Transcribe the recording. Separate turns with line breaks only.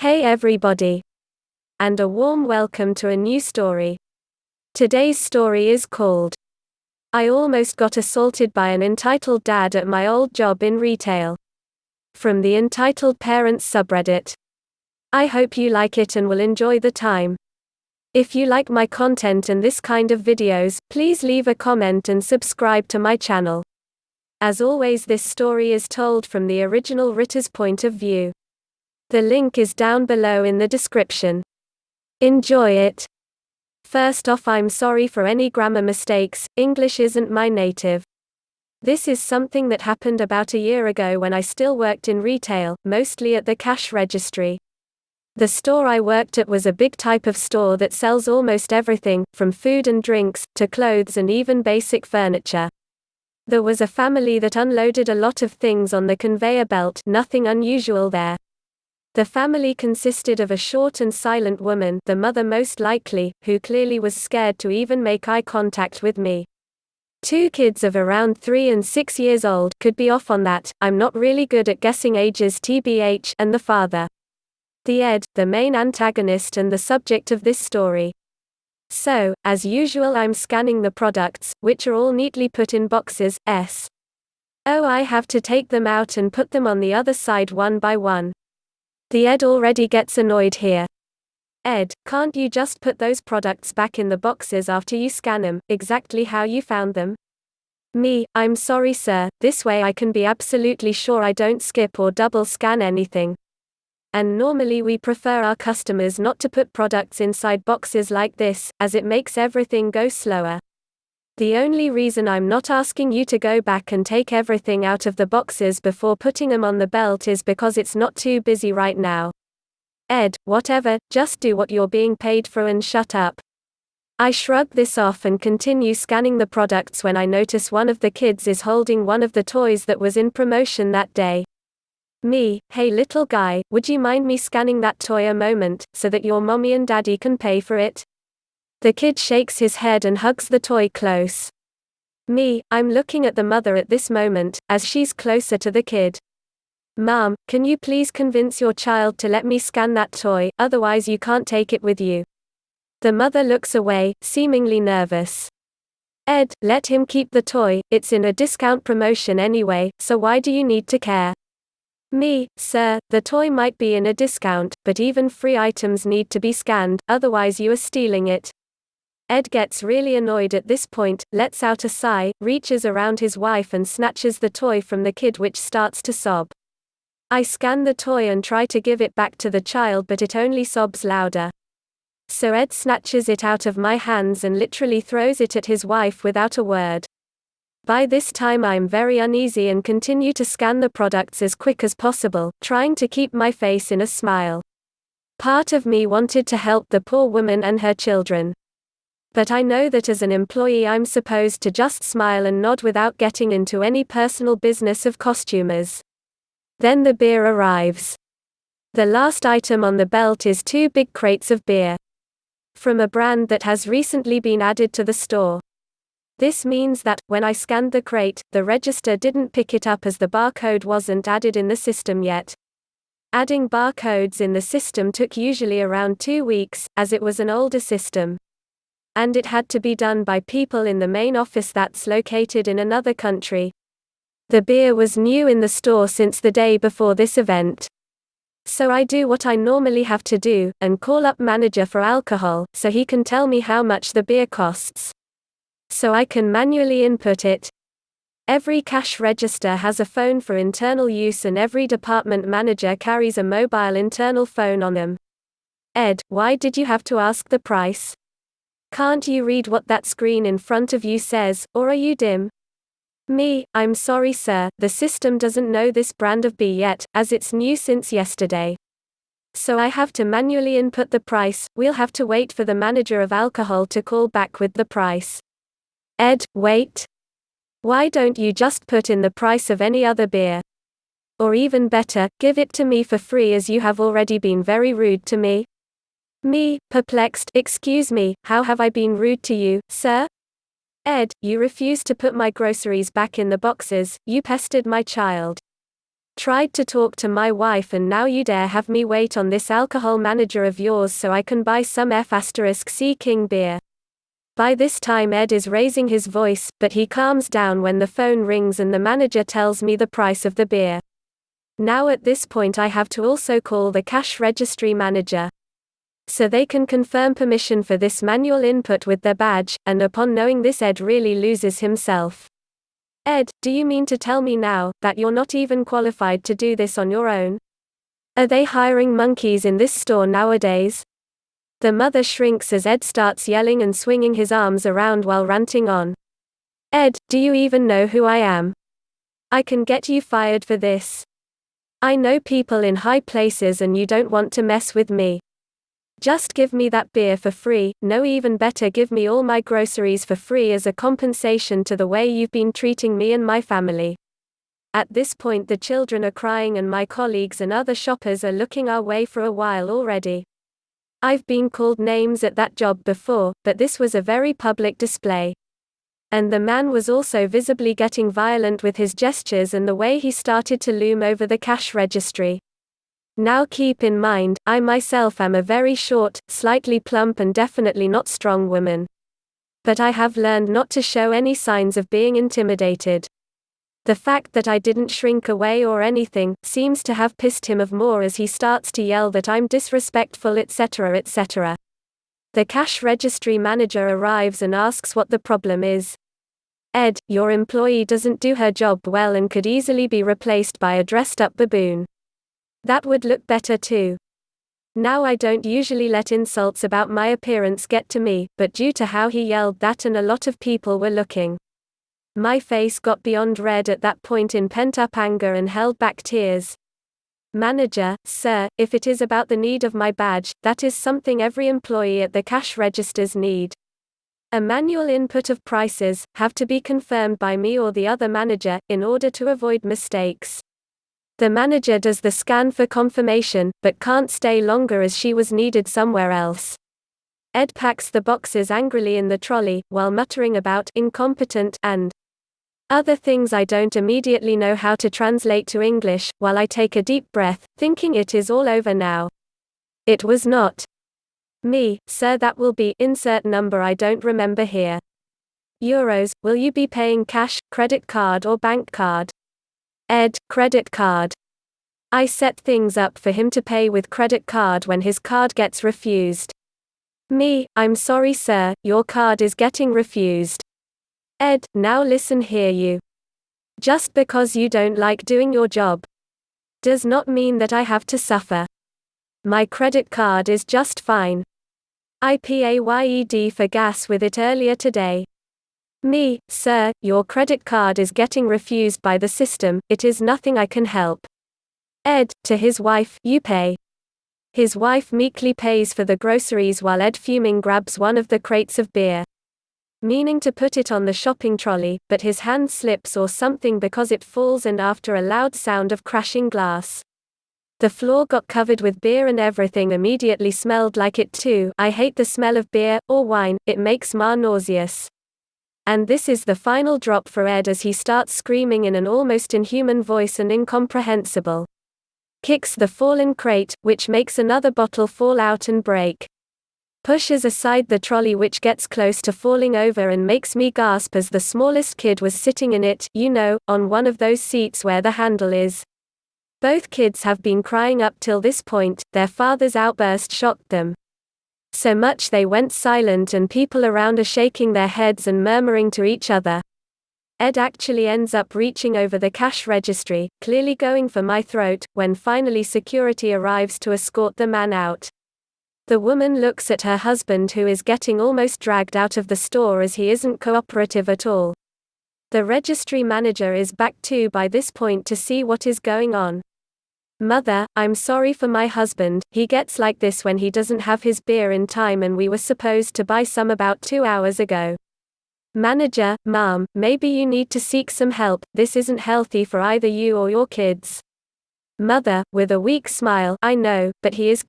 Hey everybody, and a warm welcome to a new story. Today's story is called I Almost Got Assaulted by an Entitled Dad at My Old Job in Retail. From the Entitled Parents subreddit. I hope you like it and will enjoy the time. If you like my content and this kind of videos, please leave a comment and subscribe to my channel. As always, this story is told from the original writer's point of view. The link is down below in the description. Enjoy it. First off, I'm sorry for any grammar mistakes, English isn't my native. This is something that happened about a year ago when I still worked in retail, mostly at the cash registry. The store I worked at was a big type of store that sells almost everything, from food and drinks, to clothes and even basic furniture. There was a family that unloaded a lot of things on the conveyor belt, nothing unusual there. The family consisted of a short and silent woman, the mother most likely, who clearly was scared to even make eye contact with me. Two kids of around 3 and 6 years old, could be off on that, I'm not really good at guessing ages tbh, and the father. Ed, the main antagonist and the subject of this story. So, as usual, I'm scanning the products, which are all neatly put in boxes, I have to take them out and put them on the other side one by one. Ed already gets annoyed here. Ed, can't you just put those products back in the boxes after you scan them, exactly how you found them? Me, I'm sorry sir, this way I can be absolutely sure I don't skip or double scan anything. And normally we prefer our customers not to put products inside boxes like this, as it makes everything go slower. The only reason I'm not asking you to go back and take everything out of the boxes before putting them on the belt is because it's not too busy right now. Ed, whatever, just do what you're being paid for and shut up. I shrug this off and continue scanning the products when I notice one of the kids is holding one of the toys that was in promotion that day. Me, hey little guy, would you mind me scanning that toy a moment, so that your mommy and daddy can pay for it? The kid shakes his head and hugs the toy close. Me, I'm looking at the mother at this moment, as she's closer to the kid. Mom, can you please convince your child to let me scan that toy, otherwise you can't take it with you. The mother looks away, seemingly nervous. Ed, let him keep the toy, it's in a discount promotion anyway, so why do you need to care? Me, sir, the toy might be in a discount, but even free items need to be scanned, otherwise you are stealing it. Ed gets really annoyed at this point, lets out a sigh, reaches around his wife and snatches the toy from the kid, which starts to sob. I scan the toy and try to give it back to the child, but it only sobs louder. So Ed snatches it out of my hands and literally throws it at his wife without a word. By this time I'm very uneasy and continue to scan the products as quick as possible, trying to keep my face in a smile. Part of me wanted to help the poor woman and her children. But I know that as an employee I'm supposed to just smile and nod without getting into any personal business of costumers. Then the beer arrives. The last item on the belt is 2 big crates of beer. From a brand that has recently been added to the store. This means that, when I scanned the crate, the register didn't pick it up as the barcode wasn't added in the system yet. Adding barcodes in the system took usually around 2 weeks, as it was an older system. And it had to be done by people in the main office that's located in another country. The beer was new in the store since the day before this event. So I do what I normally have to do, and call up manager for alcohol, so he can tell me how much the beer costs. So I can manually input it. Every cash register has a phone for internal use and every department manager carries a mobile internal phone on them. Ed, why did you have to ask the price? Can't you read what that screen in front of you says, or are you dim? Me, I'm sorry sir, the system doesn't know this brand of beer yet, as it's new since yesterday. So I have to manually input the price, we'll have to wait for the manager of alcohol to call back with the price. Ed, wait. Why don't you just put in the price of any other beer? Or even better, give it to me for free, as you have already been very rude to me. Me, perplexed, excuse me, how have I been rude to you, sir? Ed, you refused to put my groceries back in the boxes, you pestered my child. Tried to talk to my wife and now you dare have me wait on this alcohol manager of yours so I can buy some F***C King beer. By this time Ed is raising his voice, but he calms down when the phone rings and the manager tells me the price of the beer. Now at this point I have to also call the cash registry manager, so they can confirm permission for this manual input with their badge, and upon knowing this Ed really loses himself. Ed, do you mean to tell me now, that you're not even qualified to do this on your own? Are they hiring monkeys in this store nowadays? The mother shrinks as Ed starts yelling and swinging his arms around while ranting on. Ed, do you even know who I am? I can get you fired for this. I know people in high places and you don't want to mess with me. Just give me that beer for free, no, even better, give me all my groceries for free as a compensation to the way you've been treating me and my family. At this point the children are crying and my colleagues and other shoppers are looking our way for a while already. I've been called names at that job before, but this was a very public display. And the man was also visibly getting violent with his gestures and the way he started to loom over the cash registry. Now keep in mind, I myself am a very short, slightly plump and definitely not strong woman. But I have learned not to show any signs of being intimidated. The fact that I didn't shrink away or anything, seems to have pissed him off more as he starts to yell that I'm disrespectful, etc. etc. The cash registry manager arrives and asks what the problem is. Ed, your employee doesn't do her job well and could easily be replaced by a dressed-up baboon. That would look better too. Now I don't usually let insults about my appearance get to me, but due to how he yelled that and a lot of people were looking, my face got beyond red at that point in pent-up anger and held back tears. Manager, sir, if it is about the need of my badge, that is something every employee at the cash registers need. A manual input of prices have to be confirmed by me or the other manager, in order to avoid mistakes. The manager does the scan for confirmation, but can't stay longer as she was needed somewhere else. Ed packs the boxes angrily in the trolley, while muttering about incompetent and other things I don't immediately know how to translate to English, while I take a deep breath, thinking it is all over now. It was not me, sir, that will be insert number I don't remember here. Euros, will you be paying cash, credit card or bank card? Ed, credit card. I set things up for him to pay with credit card when his card gets refused. Me, I'm sorry sir, your card is getting refused. Ed, now listen here you. Just because you don't like doing your job does not mean that I have to suffer. My credit card is just fine. I paid for gas with it earlier today. Me, sir, your credit card is getting refused by the system, it is nothing I can help. Ed, to his wife, you pay. His wife meekly pays for the groceries while Ed fuming grabs one of the crates of beer, meaning to put it on the shopping trolley, but his hand slips or something because it falls and after a loud sound of crashing glass, the floor got covered with beer and everything immediately smelled like it too. I hate the smell of beer, or wine, it makes me nauseous. And this is the final drop for Ed as he starts screaming in an almost inhuman voice and incomprehensible. Kicks the fallen crate, which makes another bottle fall out and break. Pushes aside the trolley which gets close to falling over and makes me gasp as the smallest kid was sitting in it, you know, on one of those seats where the handle is. Both kids have been crying up till this point, their father's outburst shocked them so much they went silent and people around are shaking their heads and murmuring to each other. Ed actually ends up reaching over the cash registry, clearly going for my throat, when finally security arrives to escort the man out. The woman looks at her husband who is getting almost dragged out of the store as he isn't cooperative at all. The registry manager is back too by this point to see what is going on. Mother, I'm sorry for my husband, he gets like this when he doesn't have his beer in time and we were supposed to buy some about 2 hours ago. Manager, Mom, maybe you need to seek some help, this isn't healthy for either you or your kids. Mother, with a weak smile, I know, but he is